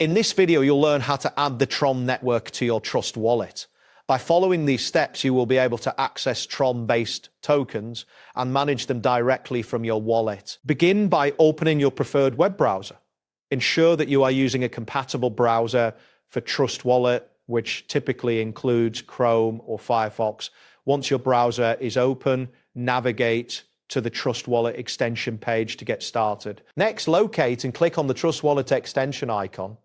In this video, you'll learn how to add the TRON network to your Trust wallet. By following these steps, you will be able to access TRON-based tokens and manage them directly from your wallet. Begin by opening your preferred web browser. Ensure that you are using a compatible browser for Trust Wallet, which typically includes Chrome or Firefox. Once your browser is open, navigate to the Trust Wallet extension page to get started. Next, locate and click on the Trust Wallet extension icon.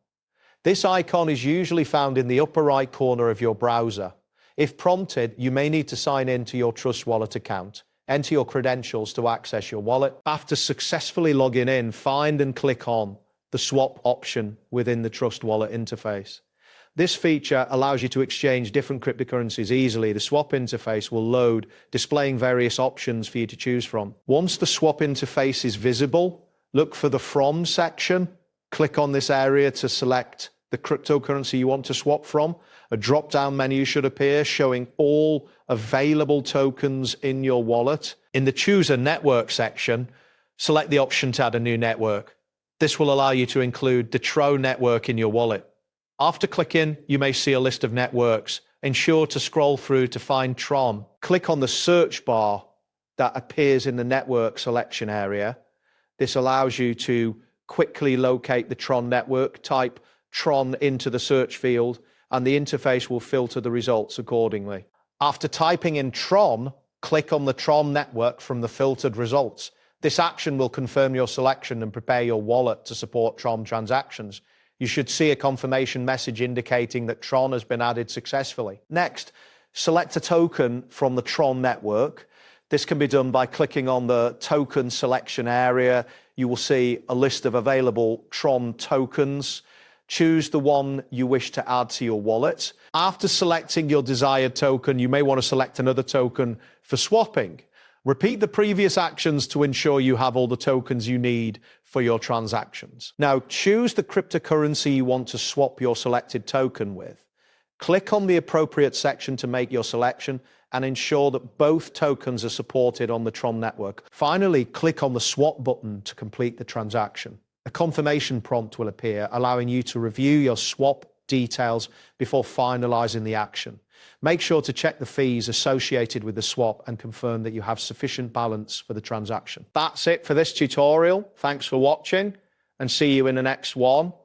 This icon is usually found in the upper right corner of your browser. If prompted, you may need to sign in to your Trust Wallet account. Enter your credentials to access your wallet. After successfully logging in, find and click on the swap option within the Trust Wallet interface. This feature allows you to exchange different cryptocurrencies easily. The swap interface will load, displaying various options for you to choose from. Once the swap interface is visible, look for the From section. Click on this area to select the cryptocurrency you want to swap from. A drop-down menu should appear showing all available tokens in your wallet. In the Choose a Network section, select the option to add a new network. This will allow you to include the TRON network in your wallet. After clicking, you may see a list of networks. Ensure to scroll through to find TRON. Click on the search bar that appears in the network selection area. This allows you to quickly locate the TRON network. Type TRON into the search field and the interface will filter the results accordingly. After typing in TRON, click on the TRON network from the filtered results. This action will confirm your selection and prepare your wallet to support TRON transactions. You should see a confirmation message indicating that TRON has been added successfully. Next, select a token from the TRON network. This can be done by clicking on the token selection area. You will see a list of available TRON tokens. Choose the one you wish to add to your wallet. After selecting your desired token, you may want to select another token for swapping. Repeat the previous actions to ensure you have all the tokens you need for your transactions. Now, choose the cryptocurrency you want to swap your selected token with. Click on the appropriate section to make your selection and ensure that both tokens are supported on the TRON network. Finally, click on the swap button to complete the transaction. A confirmation prompt will appear, allowing you to review your swap details before finalizing the action. Make sure to check the fees associated with the swap and confirm that you have sufficient balance for the transaction. That's it for this tutorial. Thanks for watching and see you in the next one.